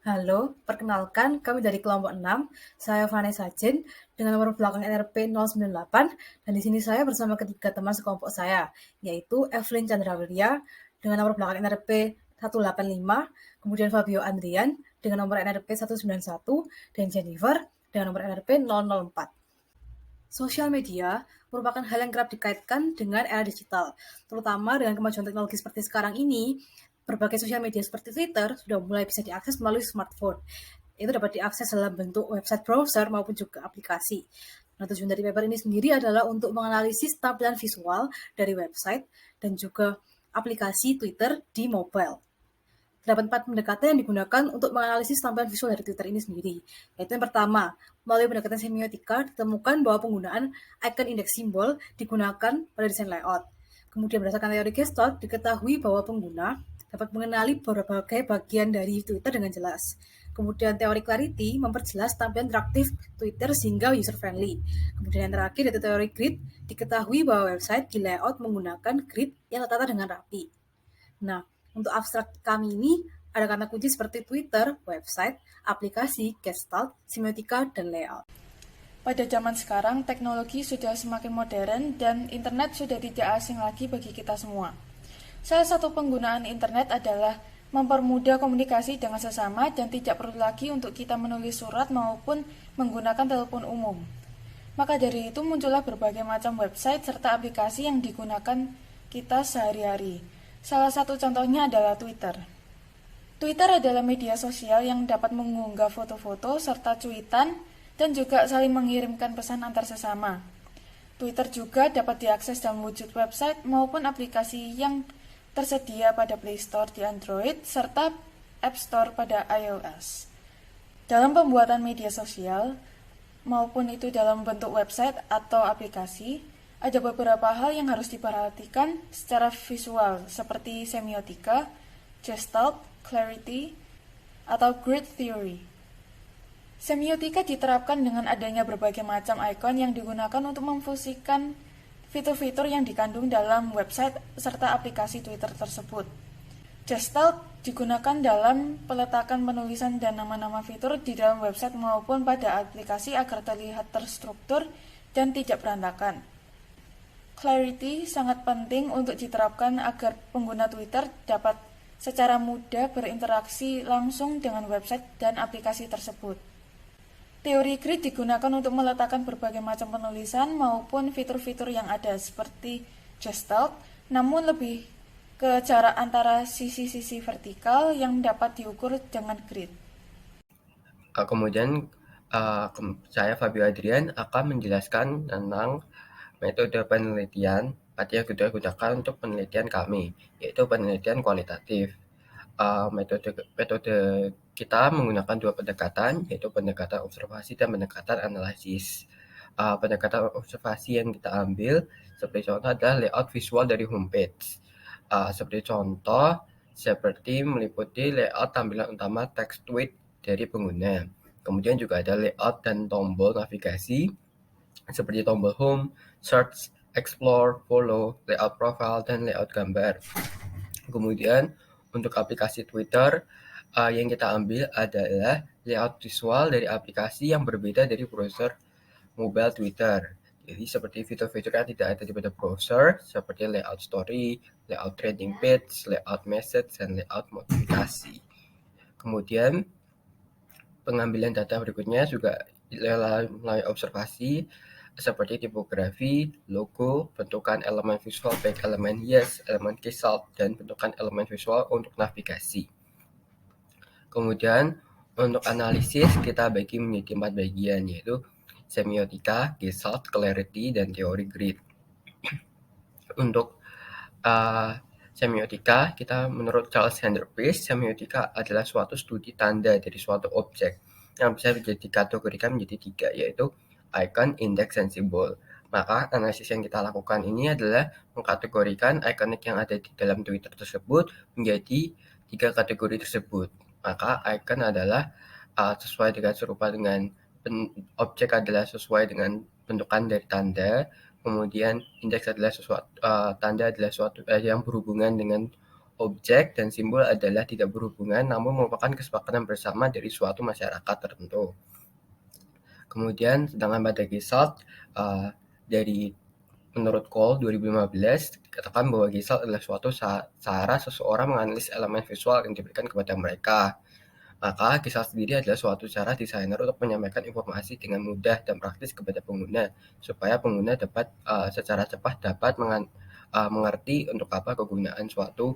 Halo, perkenalkan kami dari kelompok 6. Saya Vanessa Jen dengan nomor belakang NRP 098 dan di sini saya bersama ketiga teman sekelompok saya, yaitu Evelyn Chandrawirya dengan nomor belakang NRP 185, kemudian Fabio Andrian dengan nomor NRP 191 dan Jennifer dengan nomor NRP 004. Sosial media merupakan hal yang kerap dikaitkan dengan era digital, terutama dengan kemajuan teknologi seperti sekarang ini. Berbagai sosial media seperti Twitter sudah mulai bisa diakses melalui smartphone. Itu dapat diakses dalam bentuk website browser maupun juga aplikasi. Nah, tujuan dari paper ini sendiri adalah untuk menganalisis tampilan visual dari website dan juga aplikasi Twitter di mobile. Terdapat 4 pendekatan yang digunakan untuk menganalisis tampilan visual dari Twitter ini sendiri. Yaitu yang pertama, melalui pendekatan semiotika ditemukan bahwa penggunaan icon indeks simbol digunakan pada desain layout. Kemudian berdasarkan teori Gestalt diketahui bahwa pengguna dapat mengenali berbagai bagian dari Twitter dengan jelas. Kemudian teori clarity memperjelas tampilan interaktif Twitter sehingga user friendly. Kemudian yang terakhir yaitu teori grid, diketahui bahwa website di layout menggunakan grid yang tertata dengan rapi. Nah, untuk abstrak kami ini ada kata kunci seperti Twitter, website, aplikasi, gestalt, semiotika, dan layout. Pada zaman sekarang, teknologi sudah semakin modern dan internet sudah tidak asing lagi bagi kita semua. Salah satu penggunaan internet adalah mempermudah komunikasi dengan sesama dan tidak perlu lagi untuk kita menulis surat maupun menggunakan telepon umum. Maka dari itu muncullah berbagai macam website serta aplikasi yang digunakan kita sehari-hari. Salah satu contohnya adalah Twitter. Twitter adalah media sosial yang dapat mengunggah foto-foto serta cuitan dan juga saling mengirimkan pesan antar sesama. Twitter juga dapat diakses dalam wujud website maupun aplikasi yang tersedia pada Play Store di Android serta App Store pada iOS. Dalam pembuatan media sosial, maupun itu dalam bentuk website atau aplikasi, ada beberapa hal yang harus diperhatikan secara visual seperti semiotika, gestalt, clarity, atau grid theory. Semiotika diterapkan dengan adanya berbagai macam icon yang digunakan untuk memfusikan fitur-fitur yang dikandung dalam website serta aplikasi Twitter tersebut. Gestalt digunakan dalam peletakan penulisan dan nama-nama fitur di dalam website maupun pada aplikasi agar terlihat terstruktur dan tidak berantakan. Clarity sangat penting untuk diterapkan agar pengguna Twitter dapat secara mudah berinteraksi langsung dengan website dan aplikasi tersebut. Teori grid digunakan untuk meletakkan berbagai macam penulisan maupun fitur-fitur yang ada seperti Gestalt, namun lebih ke jarak antara sisi-sisi vertikal yang dapat diukur dengan grid. Kemudian saya Fabio Adrian akan menjelaskan tentang metode penelitian yang kita gunakan untuk penelitian kami, yaitu penelitian kualitatif. Metode kita menggunakan dua pendekatan, yaitu pendekatan observasi dan pendekatan analisis. Pendekatan observasi yang kita ambil seperti contoh adalah layout visual dari homepage. Seperti meliputi layout tampilan utama teks tweet dari pengguna. Kemudian juga ada layout dan tombol navigasi seperti tombol home, search, explore, follow, layout profile, dan layout gambar. Kemudian untuk aplikasi Twitter yang kita ambil adalah layout visual dari aplikasi yang berbeda dari browser mobile Twitter. Jadi seperti fitur-fitur yang tidak ada di pada browser seperti layout story, layout trending page, layout message, dan layout modifikasi. Kemudian pengambilan data berikutnya juga melalui observasi seperti tipografi, logo, bentukan elemen visual baik elemen hias, elemen gestalt, dan bentukan elemen visual untuk navigasi. Kemudian untuk analisis kita bagi menjadi 4 bagian, yaitu semiotika, gestalt, clarity, dan teori grid. Untuk semiotika, kita menurut Charles Sanders Peirce, semiotika adalah suatu studi tanda dari suatu objek yang bisa dikategorikan menjadi 3, yaitu icon, indeks, dan simbol. Maka analisis yang kita lakukan ini adalah mengkategorikan ikonik yang ada di dalam Twitter tersebut menjadi 3 kategori tersebut. Maka icon adalah sesuai dengan serupa dengan objek adalah sesuai dengan bentukan dari tanda. Kemudian indeks adalah tanda adalah suatu yang berhubungan dengan objek dan simbol adalah tidak berhubungan namun merupakan kesepakatan bersama dari suatu masyarakat tertentu. Kemudian sedangkan pada Gestalt dari menurut Cole 2015 dikatakan bahwa Gestalt adalah suatu cara seseorang menganalisis elemen visual yang diberikan kepada mereka. Maka Gestalt sendiri adalah suatu cara desainer untuk menyampaikan informasi dengan mudah dan praktis kepada pengguna supaya pengguna dapat secara cepat dapat mengerti untuk apa kegunaan suatu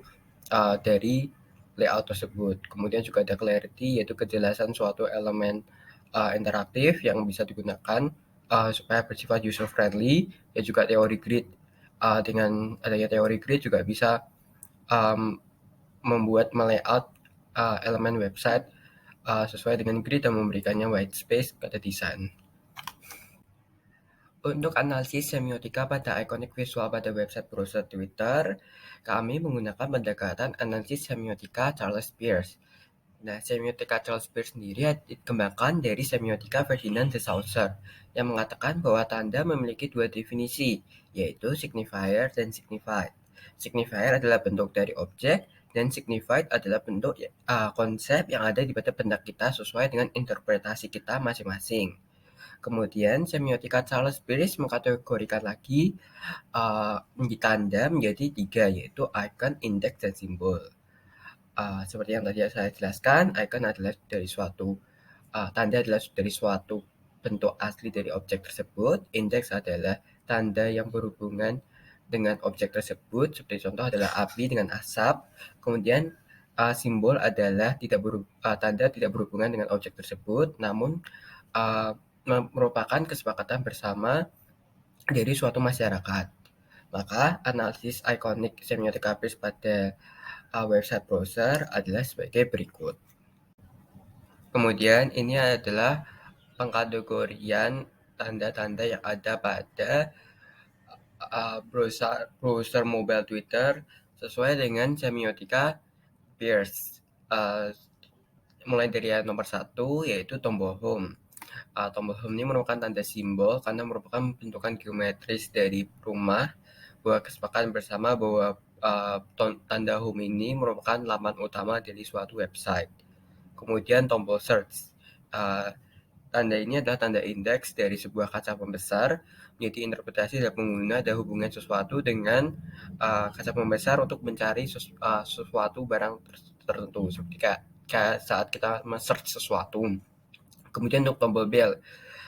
dari layout tersebut. Kemudian juga ada clarity, yaitu kejelasan suatu elemen interaktif yang bisa digunakan supaya bersifat user friendly, dan juga teori grid. Dengan adanya teori grid juga bisa membuat melayout elemen website sesuai dengan grid dan memberikannya white space pada desain. Untuk analisis semiotika pada ikonik visual pada website browser Twitter, kami menggunakan pendekatan analisis semiotika Charles Peirce. Nah, semiotika Charles Peirce sendiri dikembangkan dari semiotika Ferdinand de Saussure yang mengatakan bahwa tanda memiliki dua definisi, yaitu signifier dan signified. Signifier adalah bentuk dari objek, dan signified adalah bentuk konsep yang ada di pada benda kita sesuai dengan interpretasi kita masing-masing. Kemudian semiotika Charles Peirce mengkategorikan lagi tanda menjadi tiga, yaitu icon, indeks, dan simbol. Seperti yang tadi saya jelaskan, icon adalah dari suatu tanda adalah dari suatu bentuk asli dari objek tersebut. Indeks adalah tanda yang berhubungan dengan objek tersebut, seperti contoh adalah api dengan asap. Kemudian simbol adalah tanda tidak berhubungan dengan objek tersebut, namun merupakan kesepakatan bersama dari suatu masyarakat. Maka analisis ikonik semiotika Peirce pada website browser adalah sebagai berikut. Kemudian ini adalah pengkategorian tanda-tanda yang ada pada browser mobile Twitter sesuai dengan semiotika Peirce. Mulai dari yang nomor 1, yaitu tombol home. Tombol home ini merupakan tanda simbol karena merupakan bentukan geometris dari rumah, bahwa kesepakatan bersama bahwa tanda home ini merupakan laman utama dari suatu website. Kemudian tombol search. Tanda ini adalah tanda indeks dari sebuah kaca pembesar, menjadi interpretasi dari pengguna ada hubungan sesuatu dengan kaca pembesar untuk mencari sesuatu barang tertentu, seperti kayak saat kita men-search sesuatu. Kemudian untuk tombol bell.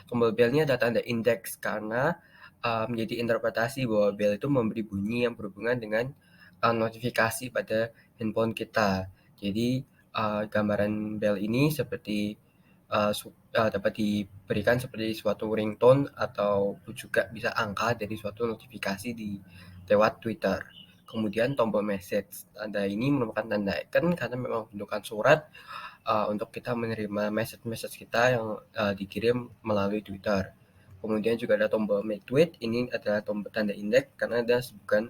Tombol bell ini adalah tanda indeks karena menjadi interpretasi bahwa bell itu memberi bunyi yang berhubungan dengan notifikasi pada handphone kita. Jadi gambaran bell ini seperti dapat diberikan seperti suatu ringtone atau juga bisa angka dari suatu notifikasi lewat Twitter. Kemudian tombol message. Tanda ini merupakan tanda icon karena memang bentukan surat untuk kita menerima message kita yang dikirim melalui Twitter. Kemudian juga ada tombol make tweet. Ini adalah tombol tanda indeks karena ada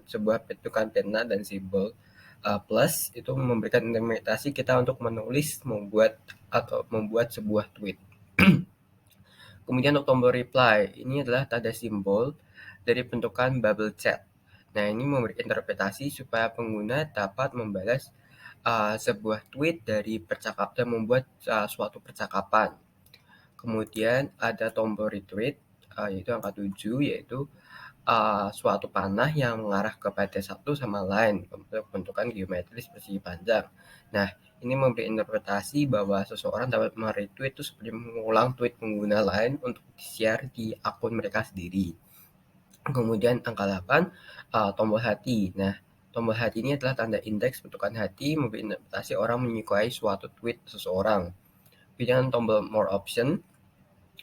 sebuah bentukan pena dan simbol plus itu memberikan interpretasi kita untuk menulis, membuat sebuah tweet. Kemudian untuk tombol reply, ini adalah tanda simbol dari bentukan bubble chat. Nah, ini memberi interpretasi supaya pengguna dapat membalas sebuah tweet dari percakapan dan membuat suatu percakapan. Kemudian ada tombol retweet, yaitu angka 7, yaitu suatu panah yang mengarah kepada satu sama lain untuk bentukan geometris persegi panjang. Nah, ini memberi interpretasi bahwa seseorang dapat meretweet itu seperti mengulang tweet pengguna lain untuk di-share di akun mereka sendiri. Kemudian angka 8, tombol hati. Nah, tombol hati ini adalah tanda indeks bentukan hati, memberi interpretasi orang menyukai suatu tweet seseorang. Kemudian tombol more option.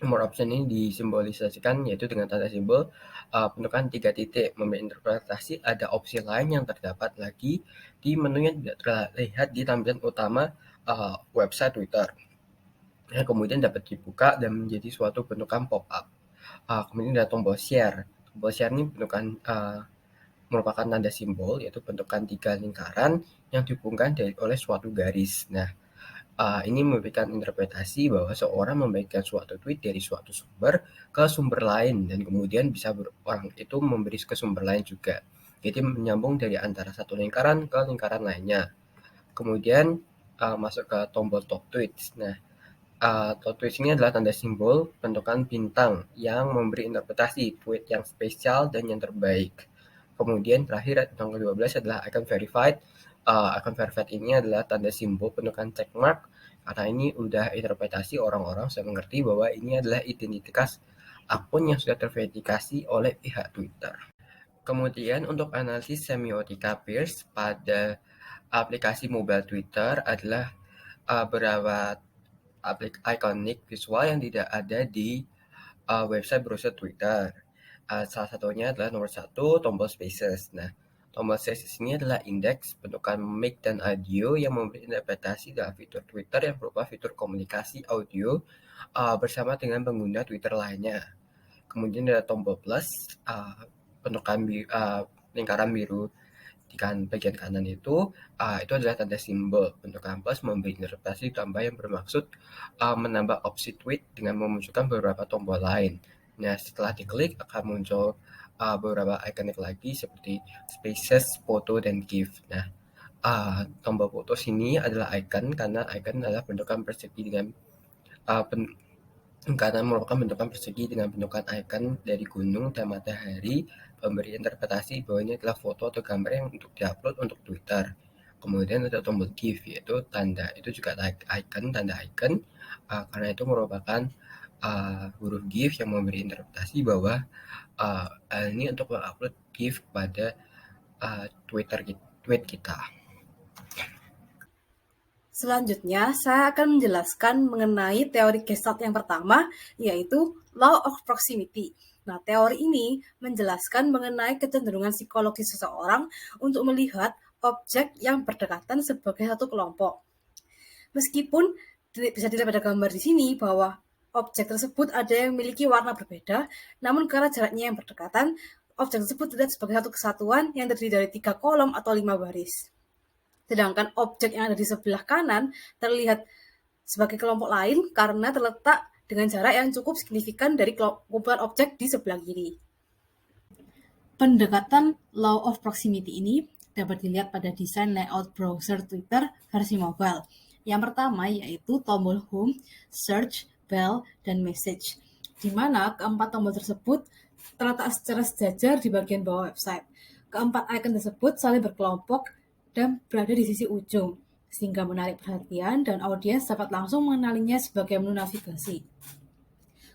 More option ini disimbolisasikan yaitu dengan tanda simbol bentukan 3 titik, memberi interpretasi ada opsi lain yang terdapat lagi di menu yang tidak terlihat di tampilan utama website Twitter. Nah, kemudian dapat dibuka dan menjadi suatu bentukan pop-up. Kemudian ada tombol share. Tombol share ini bentukan merupakan tanda simbol, yaitu bentukan 3 lingkaran yang dihubungkan oleh suatu garis. Nah, ini memberikan interpretasi bahwa seorang membagikan suatu tweet dari suatu sumber ke sumber lain dan kemudian bisa orang itu memberi ke sumber lain juga. jadi menyambung dari antara satu lingkaran ke lingkaran lainnya. Kemudian masuk ke tombol top tweets. Nah, top tweets ini adalah tanda simbol bentukan bintang yang memberi interpretasi tweet yang spesial dan yang terbaik. Kemudian terakhir yang ke-12 adalah icon verified. Icon verified ini adalah tanda simbol bentukan checkmark karena ini udah interpretasi orang-orang sudah mengerti bahwa ini adalah identitas akun yang sudah terverifikasi oleh pihak Twitter. Kemudian untuk analisis semiotika Peirce pada aplikasi mobile Twitter adalah beberapa ikonik visual yang tidak ada di website browser Twitter. Salah satunya adalah nomor 1, tombol Spaces. Nah, tombol Spaces ini adalah indeks bentukan mic dan audio yang memberi interpretasi dalam fitur Twitter yang berupa fitur komunikasi audio bersama dengan pengguna Twitter lainnya. Kemudian ada tombol plus, bentukan lingkaran biru di bagian kanan itu adalah tanda simbol. Bentukan plus memberi interpretasi tambah yang bermaksud menambah opsi tweet dengan memunculkan beberapa tombol lain. Nah, setelah diklik akan muncul beberapa ikonik lagi seperti spaces, foto, dan GIF. Nah, tombol foto sini adalah icon karena icon adalah bentukan persegi dengan karena merupakan bentukan persegi dengan bentukan icon dari gunung dan matahari, memberi interpretasi bahwa ini adalah foto atau gambar yang untuk diupload untuk Twitter. Kemudian ada tombol GIF, yaitu tanda, itu juga icon, tanda icon, karena itu merupakan huruf GIF yang memberi interpretasi bahwa ini untuk mengupload GIF pada tweet kita. Selanjutnya, saya akan menjelaskan mengenai teori Gestalt yang pertama, yaitu Law of Proximity. Nah, teori ini menjelaskan mengenai kecenderungan psikologis seseorang untuk melihat objek yang berdekatan sebagai satu kelompok. Meskipun bisa dilihat pada gambar di sini bahwa objek tersebut ada yang memiliki warna berbeda, namun karena jaraknya yang berdekatan, objek tersebut terlihat sebagai satu kesatuan yang terdiri dari 3 kolom atau 5 baris. Sedangkan objek yang ada di sebelah kanan terlihat sebagai kelompok lain karena terletak dengan jarak yang cukup signifikan dari kumpulan objek di sebelah kiri. Pendekatan Law of Proximity ini dapat dilihat pada desain layout browser Twitter versi mobile. Yang pertama yaitu tombol Home, Search, Bell, dan Message, di mana keempat tombol tersebut terletak secara sejajar di bagian bawah website. Keempat icon tersebut saling berkelompok dan berada di sisi ujung, sehingga menarik perhatian dan audiens dapat langsung mengenalinya sebagai menu navigasi.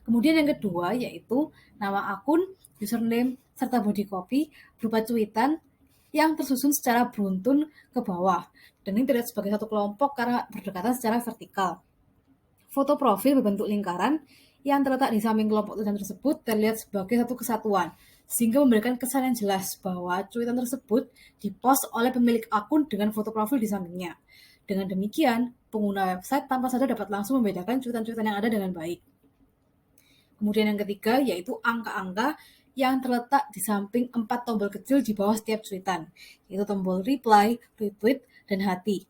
Kemudian yang kedua yaitu nama akun, username, serta body copy berupa cuitan yang tersusun secara beruntun ke bawah, dan ini terlihat sebagai satu kelompok karena berdekatan secara vertikal. Foto profil berbentuk lingkaran yang terletak di samping kelompok tulisan tersebut terlihat sebagai satu kesatuan, sehingga memberikan kesan yang jelas bahwa cuitan tersebut dipost oleh pemilik akun dengan foto profil di sampingnya. Dengan demikian, pengguna website tanpa sadar dapat langsung membedakan cuitan-cuitan yang ada dengan baik. Kemudian yang ketiga yaitu angka-angka yang terletak di samping 4 tombol kecil di bawah setiap cuitan, yaitu tombol reply, retweet, dan hati.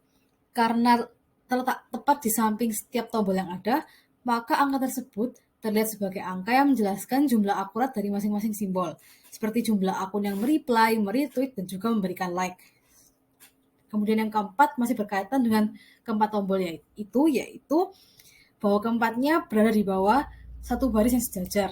Karena terletak tepat di samping setiap tombol yang ada, maka angka tersebut terlihat sebagai angka yang menjelaskan jumlah akurat dari masing-masing simbol, seperti jumlah akun yang mereply, meretweet, dan juga memberikan like. Kemudian yang keempat masih berkaitan dengan keempat tombol yaitu bahwa keempatnya berada di bawah satu baris yang sejajar.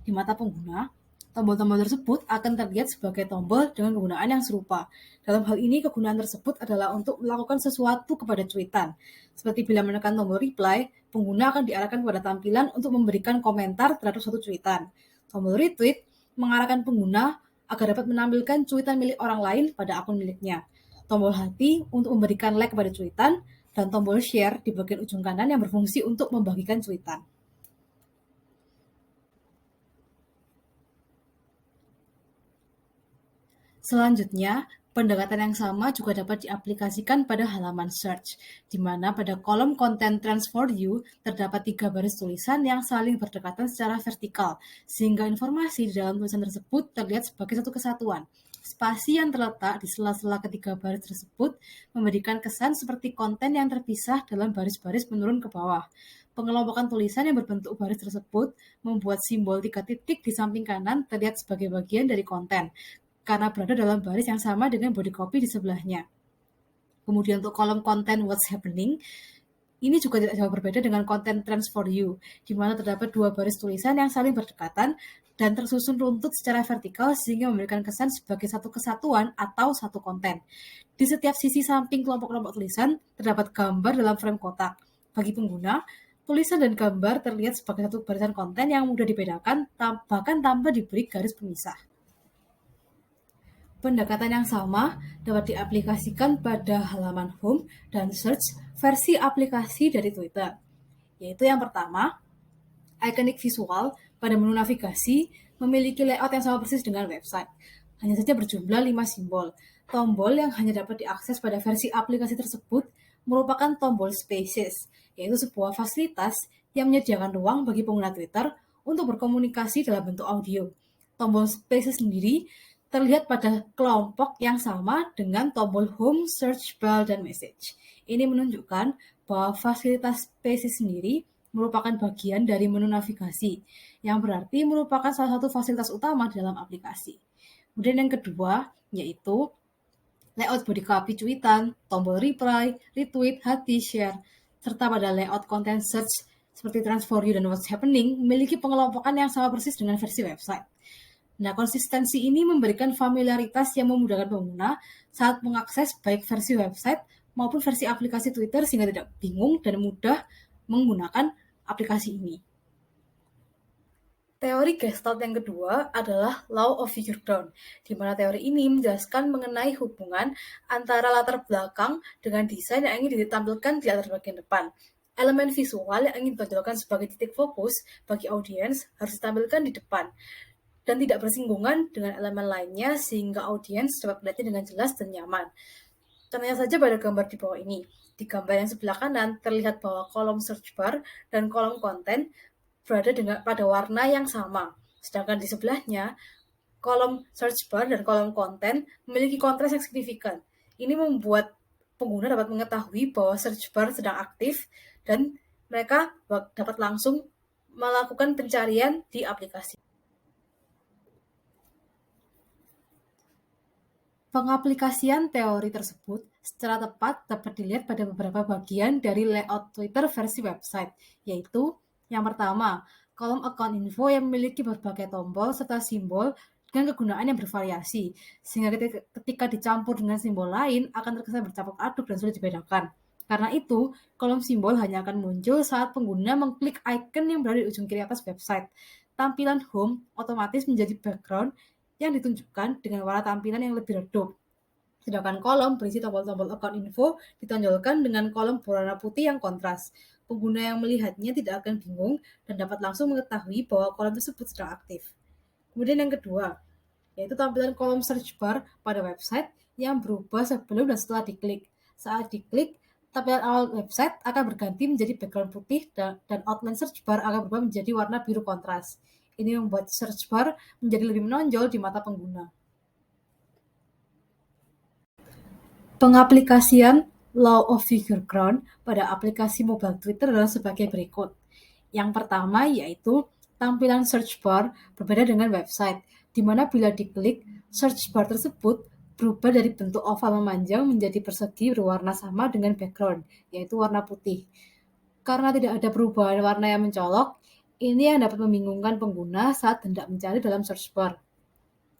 Di mata pengguna, tombol-tombol tersebut akan terlihat sebagai tombol dengan penggunaan yang serupa. Dalam hal ini, kegunaan tersebut adalah untuk melakukan sesuatu kepada cuitan. Seperti bila menekan tombol reply, pengguna akan diarahkan pada tampilan untuk memberikan komentar terhadap suatu cuitan. Tombol retweet mengarahkan pengguna agar dapat menampilkan cuitan milik orang lain pada akun miliknya. Tombol hati untuk memberikan like kepada cuitan, dan tombol share di bagian ujung kanan yang berfungsi untuk membagikan cuitan. Selanjutnya, pendekatan yang sama juga dapat diaplikasikan pada halaman search, di mana pada kolom Content Trends for You terdapat 3 baris tulisan yang saling berdekatan secara vertikal, sehingga informasi di dalam tulisan tersebut terlihat sebagai satu kesatuan. Spasi yang terletak di sela-sela ketiga baris tersebut memberikan kesan seperti konten yang terpisah dalam baris-baris menurun ke bawah. Pengelompokan tulisan yang berbentuk baris tersebut membuat simbol 3 titik di samping kanan terlihat sebagai bagian dari konten. karena berada dalam baris yang sama dengan body copy di sebelahnya. Kemudian untuk kolom konten What's Happening, ini juga tidak jauh berbeda dengan konten Trends for You, di mana terdapat dua baris tulisan yang saling berdekatan dan tersusun runtut secara vertikal sehingga memberikan kesan sebagai satu kesatuan atau satu konten. Di setiap sisi samping kelompok-kelompok tulisan terdapat gambar dalam frame kotak. Bagi pengguna, tulisan dan gambar terlihat sebagai satu barisan konten yang mudah dibedakan bahkan tanpa diberi garis pemisah. Pendekatan yang sama dapat diaplikasikan pada halaman home dan search versi aplikasi dari Twitter, yaitu yang pertama, ikonik visual pada menu navigasi memiliki layout yang sama persis dengan website, hanya saja berjumlah 5 simbol. Tombol yang hanya dapat diakses pada versi aplikasi tersebut merupakan tombol Spaces, yaitu sebuah fasilitas yang menyediakan ruang bagi pengguna Twitter untuk berkomunikasi dalam bentuk audio. Tombol Spaces sendiri terlihat pada kelompok yang sama dengan tombol Home, Search Bar, dan Message. Ini menunjukkan bahwa fasilitas Spaces sendiri merupakan bagian dari menu navigasi, yang berarti merupakan salah satu fasilitas utama dalam aplikasi. Kemudian yang kedua, yaitu layout body copy tweetan, tombol reply, retweet, hati, share, serta pada layout konten search seperti Trends for You dan What's Happening memiliki pengelompokan yang sama persis dengan versi website. Nah, konsistensi ini memberikan familiaritas yang memudahkan pengguna saat mengakses baik versi website maupun versi aplikasi Twitter sehingga tidak bingung dan mudah menggunakan aplikasi ini. Teori Gestalt yang kedua adalah Law of Figure Ground, di mana teori ini menjelaskan mengenai hubungan antara latar belakang dengan desain yang ingin ditampilkan di latar bagian depan. Elemen visual yang ingin ditonjolkan sebagai titik fokus bagi audiens harus ditampilkan di depan dan tidak bersinggungan dengan elemen lainnya sehingga audiens dapat melihatnya dengan jelas dan nyaman. Contohnya saja pada gambar di bawah ini. Di gambar yang sebelah kanan terlihat bahwa kolom search bar dan kolom konten berada pada warna yang sama. Sedangkan di sebelahnya, kolom search bar dan kolom konten memiliki kontras yang signifikan. Ini membuat pengguna dapat mengetahui bahwa search bar sedang aktif dan mereka dapat langsung melakukan pencarian di aplikasi. Pengaplikasian teori tersebut secara tepat dapat dilihat pada beberapa bagian dari layout Twitter versi website, yaitu yang pertama, kolom account info yang memiliki berbagai tombol serta simbol dengan kegunaan yang bervariasi, sehingga ketika dicampur dengan simbol lain akan terkesan bercampur aduk dan sulit dibedakan. Karena itu, kolom simbol hanya akan muncul saat pengguna mengklik icon yang berada di ujung kiri atas website. Tampilan home otomatis menjadi background yang ditunjukkan dengan warna tampilan yang lebih redup. Sedangkan kolom berisi tombol-tombol account info ditonjolkan dengan kolom berwarna putih yang kontras. Pengguna yang melihatnya tidak akan bingung dan dapat langsung mengetahui bahwa kolom tersebut sedang aktif. Kemudian yang kedua, yaitu tampilan kolom search bar pada website yang berubah sebelum dan setelah diklik. Saat diklik, tampilan awal website akan berganti menjadi background putih dan outline search bar akan berubah menjadi warna biru kontras. Ini membuat search bar menjadi lebih menonjol di mata pengguna. Pengaplikasian Law of Figure Ground pada aplikasi mobile Twitter adalah sebagai berikut. Yang pertama yaitu tampilan search bar berbeda dengan website, di mana bila diklik, search bar tersebut berubah dari bentuk oval memanjang menjadi persegi berwarna sama dengan background, yaitu warna putih. Karena tidak ada perubahan warna yang mencolok, ini yang dapat membingungkan pengguna saat hendak mencari dalam search bar.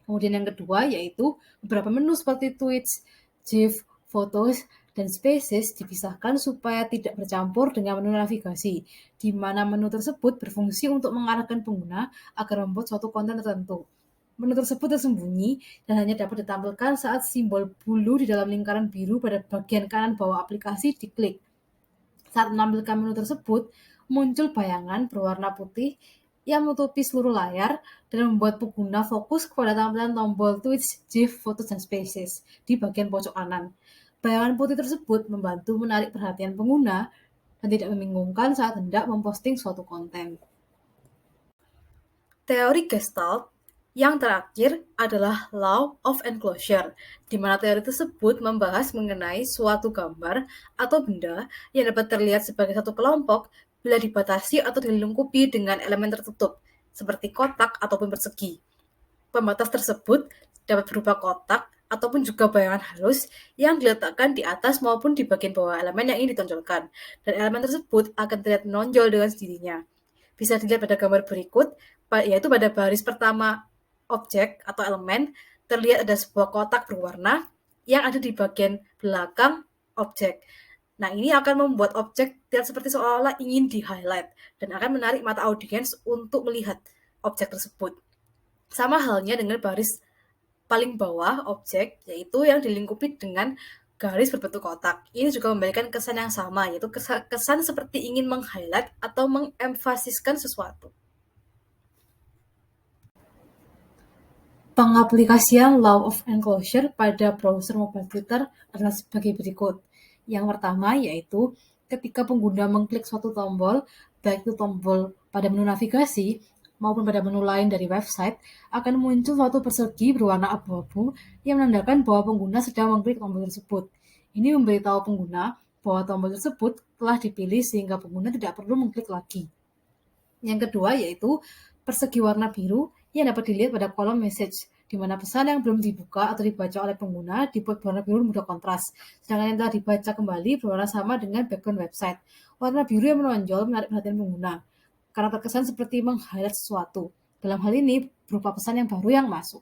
Kemudian yang kedua yaitu beberapa menu seperti tweets, GIF, fotos, dan spaces dipisahkan supaya tidak bercampur dengan menu navigasi, di mana menu tersebut berfungsi untuk mengarahkan pengguna agar membuat suatu konten tertentu. Menu tersebut tersembunyi dan hanya dapat ditampilkan saat simbol bulu di dalam lingkaran biru pada bagian kanan bawah aplikasi diklik. Saat menampilkan menu tersebut, muncul bayangan berwarna putih yang menutupi seluruh layar dan membuat pengguna fokus kepada tampilan tombol tweets, GIF, fotos, dan spaces di bagian pojok kanan. Bayangan putih tersebut membantu menarik perhatian pengguna dan tidak membingungkan saat hendak memposting suatu konten. Teori Gestalt yang terakhir adalah Law of Enclosure, di mana teori tersebut membahas mengenai suatu gambar atau benda yang dapat terlihat sebagai satu kelompok bila dibatasi atau dilengkapi dengan elemen tertutup, seperti kotak ataupun persegi. Pembatas tersebut dapat berupa kotak ataupun juga bayangan halus yang diletakkan di atas maupun di bagian bawah elemen yang ingin ditonjolkan. Dan elemen tersebut akan terlihat menonjol dengan sendirinya. Bisa dilihat pada gambar berikut, yaitu pada baris pertama objek atau elemen, terlihat ada sebuah kotak berwarna yang ada di bagian belakang objek. Nah, ini akan membuat objek terlihat seperti seolah-olah ingin di-highlight dan akan menarik mata audiens untuk melihat objek tersebut. Sama halnya dengan baris paling bawah objek, yaitu yang dilingkupi dengan garis berbentuk kotak. Ini juga memberikan kesan yang sama, yaitu kesan seperti ingin meng-highlight atau mengemfasiskan sesuatu. Pengaplikasian Law of Enclosure pada browser mobile Twitter adalah sebagai berikut. Yang pertama yaitu ketika pengguna mengklik suatu tombol, baik itu tombol pada menu navigasi maupun pada menu lain dari website, akan muncul suatu persegi berwarna abu-abu yang menandakan bahwa pengguna sedang mengklik tombol tersebut. Ini memberitahu pengguna bahwa tombol tersebut telah dipilih sehingga pengguna tidak perlu mengklik lagi. Yang kedua yaitu persegi warna biru yang dapat dilihat pada kolom message, di mana pesan yang belum dibuka atau dibaca oleh pengguna dibuat berwarna biru mudah kontras, sedangkan yang telah dibaca kembali berwarna sama dengan background website. Warna biru yang menonjol menarik perhatian pengguna, karena terkesan seperti meng-highlight sesuatu. Dalam hal ini, berupa pesan yang baru yang masuk.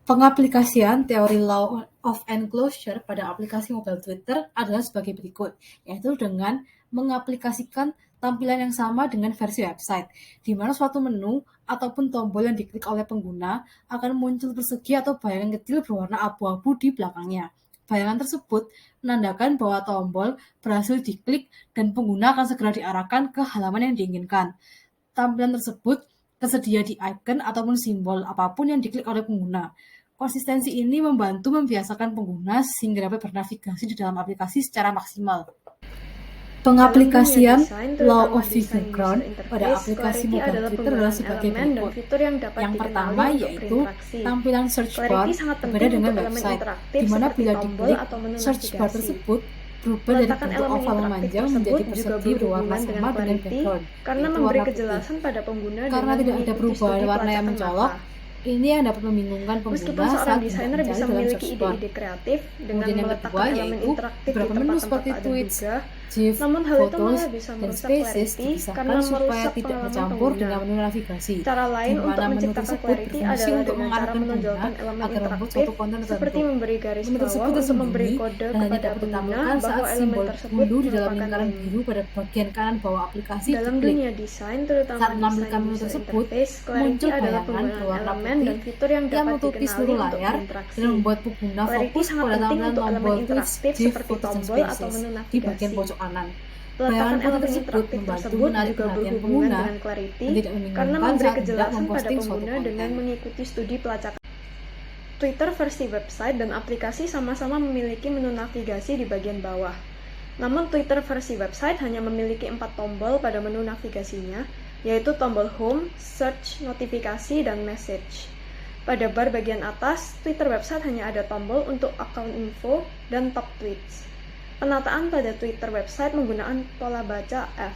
Pengaplikasian teori Law of Enclosure pada aplikasi mobile Twitter adalah sebagai berikut, yaitu dengan mengaplikasikan tampilan yang sama dengan versi website, di mana suatu menu ataupun tombol yang diklik oleh pengguna akan muncul persegi atau bayangan kecil berwarna abu-abu di belakangnya. Bayangan tersebut menandakan bahwa tombol berhasil diklik dan pengguna akan segera diarahkan ke halaman yang diinginkan. Tampilan tersebut tersedia di icon ataupun simbol apapun yang diklik oleh pengguna. Konsistensi ini membantu membiasakan pengguna sehingga dapat bernavigasi di dalam aplikasi secara maksimal. Pengaplikasian Law of Visual Ground pada aplikasi mobile Twitter adalah sebagai berikut. Yang pertama yaitu tampilan search bar berbeda dengan website, di mana bila diklik, search bar tersebut berubah dari bentuk oval memanjang menjadi persegi berwarna sama dengan background, karena memberi kejelasan pada pengguna karena tidak ada perubahan warna yang mencolok. Ini yang dapat membingungkan pengguna saat desainer bisa memiliki ide-ide kreatif dengan meletakkan elemen interaktif di tempat seperti tweets, GIF, namun hal itu fotos, malah bisa dan merusak spaces clarity karena dipisahkan supaya merusak tidak pengalaman bercampur pengguna. dengan menu navigasi. Cara lain Di untuk mana menu menciptakan tersebut clarity berfungsi adalah untuk dengan cara mengarahkan pengguna menonjolkan elemen agar membuat interaktif suatu konten seperti tertentu. memberi garis Menu tersebut bawah untuk memberi tersembunyi kode dan hanya kepada dapat pengguna ditampilkan saat bahwa elemen simbol tersebut bulu di dalam merupakan lingkaran link. biru pada bagian kanan bawah aplikasi Dalam diklik. dunia desain, terutama Saat desain menampilkan menu user tersebut, interface, clarity muncul adalah bayangan penggunaan berwarna elemen dan putih fitur yang yang dapat menutupi dikenali seluruh untuk layar berinteraksi. dan membuat pengguna Clarity fokus sangat pada penting tampilan untuk elemen tombol tweets, interaktif GIF, seperti fotos, dan tombol atau spaces menu di bagian navigasi. pojok kanan. Peletakan Bayangan putih elemen tersebut interaktif membantu tersebut menarik juga perhatian berhubungan pengguna dengan clarity dan tidak karena membingungkan memberi saat hendak kejelasan pada memposting suatu pengguna dengan konten. mengikuti studi pelacakan. Twitter versi website dan aplikasi sama-sama memiliki menu navigasi di bagian bawah. Namun Twitter versi website hanya memiliki 4 tombol pada menu navigasinya, yaitu tombol Home, Search, Notifikasi, dan Message. Pada bar bagian atas, Twitter website hanya ada tombol untuk account info dan top tweets. Penataan pada Twitter website menggunakan pola baca F.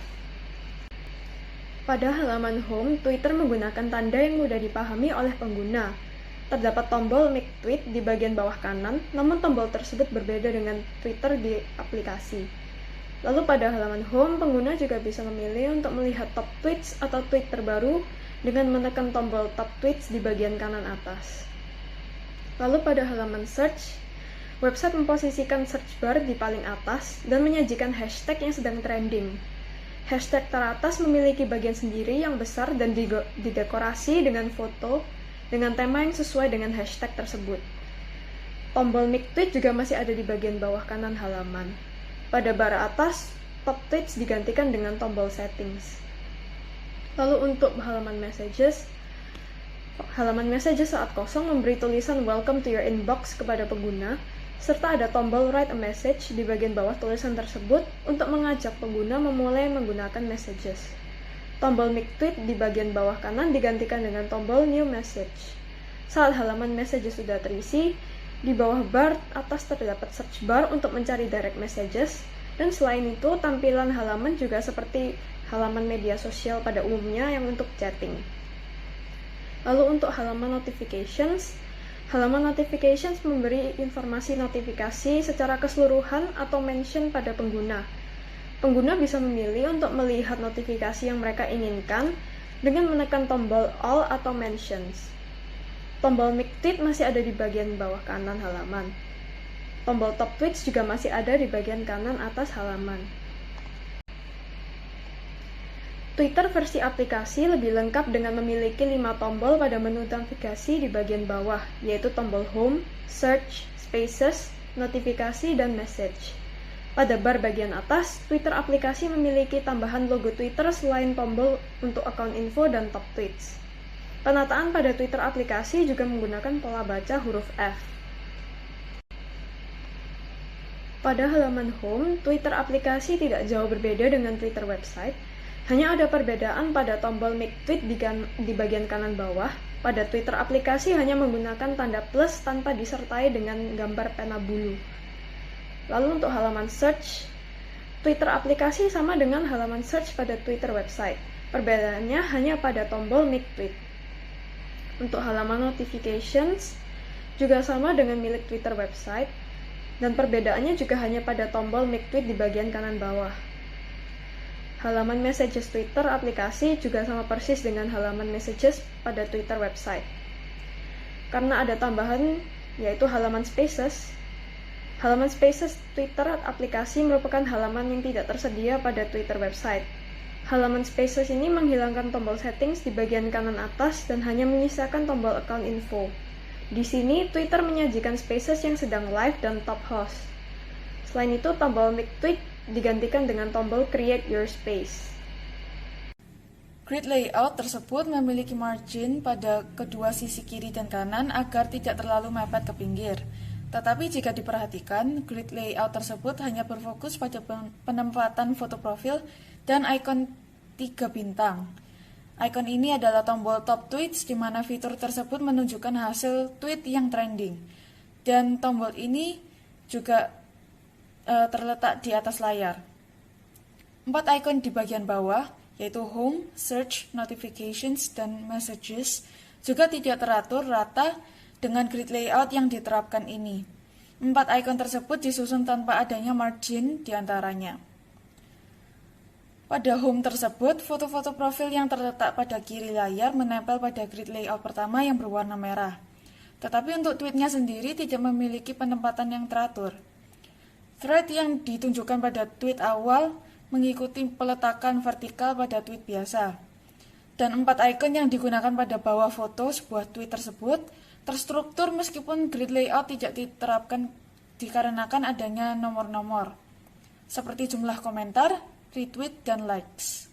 Pada halaman home, Twitter menggunakan tanda yang mudah dipahami oleh pengguna. Terdapat tombol Make Tweet di bagian bawah kanan, namun tombol tersebut berbeda dengan Twitter di aplikasi. Lalu pada halaman home, pengguna juga bisa memilih untuk melihat top tweets atau tweet terbaru dengan menekan tombol top tweets di bagian kanan atas. Lalu pada halaman search, website memposisikan search bar di paling atas dan menyajikan hashtag yang sedang trending. Hashtag teratas memiliki bagian sendiri yang besar dan didekorasi dengan foto dengan tema yang sesuai dengan hashtag tersebut. Tombol Make Tweet juga masih ada di bagian bawah kanan halaman. Pada bar atas, top tweets digantikan dengan tombol settings. Lalu untuk halaman messages saat kosong memberi tulisan Welcome to your inbox kepada pengguna, serta ada tombol Write a Message di bagian bawah tulisan tersebut untuk mengajak pengguna memulai menggunakan messages. Tombol Make Tweet di bagian bawah kanan digantikan dengan tombol New Message. Saat halaman messages sudah terisi, di bawah bar atas terdapat search bar untuk mencari direct messages, dan selain itu tampilan halaman juga seperti halaman media sosial pada umumnya yang untuk chatting. Lalu untuk halaman notifications memberi informasi notifikasi secara keseluruhan atau mention pada pengguna. Pengguna bisa memilih untuk melihat notifikasi yang mereka inginkan dengan menekan tombol All atau Mentions. Tombol Make Tweet masih ada di bagian bawah kanan halaman. Tombol Top Tweets juga masih ada di bagian kanan atas halaman. Twitter versi aplikasi lebih lengkap dengan memiliki 5 tombol pada menu navigasi di bagian bawah, yaitu tombol Home, Search, Spaces, Notifikasi, dan Message. Pada bar bagian atas, Twitter aplikasi memiliki tambahan logo Twitter selain tombol untuk akun info dan top tweets. Penataan pada Twitter aplikasi juga menggunakan pola baca huruf F. Pada halaman Home, Twitter aplikasi tidak jauh berbeda dengan Twitter website. Hanya ada perbedaan pada tombol Make Tweet di bagian kanan bawah. Pada Twitter aplikasi hanya menggunakan tanda plus tanpa disertai dengan gambar pena bulu. Lalu untuk halaman Search, Twitter aplikasi sama dengan halaman Search pada Twitter website. Perbedaannya hanya pada tombol Make Tweet. Untuk halaman Notifications juga sama dengan milik Twitter website, dan perbedaannya juga hanya pada tombol Make Tweet di bagian kanan bawah. Halaman Messages Twitter aplikasi juga sama persis dengan halaman Messages pada Twitter website. Karena ada tambahan yaitu halaman Spaces. Halaman Spaces Twitter aplikasi merupakan halaman yang tidak tersedia pada Twitter website. Halaman Spaces ini menghilangkan tombol settings di bagian kanan atas dan hanya menyisakan tombol account info. Di sini Twitter menyajikan Spaces yang sedang live dan top host. Selain itu, tombol Make Tweet digantikan dengan tombol Create Your Space. Grid layout tersebut memiliki margin pada kedua sisi kiri dan kanan agar tidak terlalu mepet ke pinggir. Tetapi jika diperhatikan, grid layout tersebut hanya berfokus pada penempatan foto profil dan ikon 3 bintang. Ikon ini adalah tombol top tweets di mana fitur tersebut menunjukkan hasil tweet yang trending. Dan tombol ini juga terletak di atas layar. 4 ikon di bagian bawah, yaitu Home, Search, Notifications, dan Messages, juga tidak teratur rata dengan grid layout yang diterapkan ini. 4 ikon tersebut disusun tanpa adanya margin di antaranya. Pada Home tersebut, foto-foto profil yang terletak pada kiri layar menempel pada grid layout pertama yang berwarna merah. Tetapi untuk tweetnya sendiri tidak memiliki penempatan yang teratur. Thread yang ditunjukkan pada tweet awal mengikuti peletakan vertikal pada tweet biasa. Dan 4 ikon yang digunakan pada bawah foto sebuah tweet tersebut terstruktur meskipun grid layout tidak diterapkan dikarenakan adanya nomor-nomor, seperti jumlah komentar, retweet, dan likes.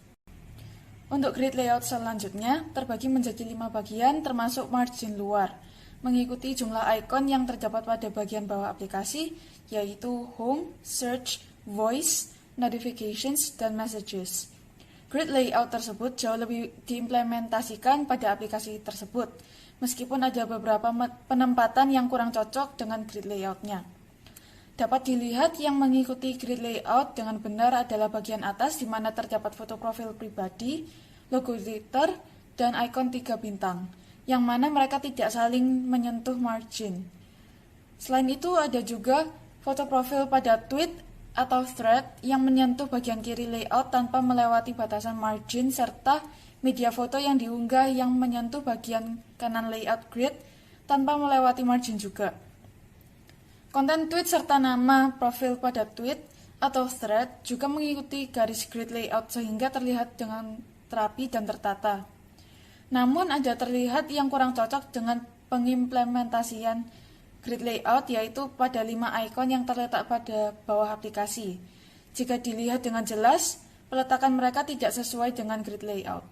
Untuk grid layout selanjutnya terbagi menjadi 5 bagian termasuk margin luar, mengikuti jumlah ikon yang terdapat pada bagian bawah aplikasi, yaitu Home, Search, Voice, Notifications, dan Messages. Grid layout tersebut jauh lebih diimplementasikan pada aplikasi tersebut, meskipun ada beberapa penempatan yang kurang cocok dengan grid layout-nya. Dapat dilihat yang mengikuti grid layout dengan benar adalah bagian atas di mana terdapat foto profil pribadi, logo Twitter, dan ikon 3 bintang, yang mana mereka tidak saling menyentuh margin. Selain itu ada juga foto profil pada tweet atau thread yang menyentuh bagian kiri layout tanpa melewati batasan margin serta media foto yang diunggah yang menyentuh bagian kanan layout grid tanpa melewati margin juga. Konten tweet serta nama profil pada tweet atau thread juga mengikuti garis grid layout sehingga terlihat dengan rapi dan tertata. Namun ada terlihat yang kurang cocok dengan pengimplementasian grid layout yaitu pada 5 ikon yang terletak pada bawah aplikasi. Jika dilihat dengan jelas, peletakan mereka tidak sesuai dengan grid layout.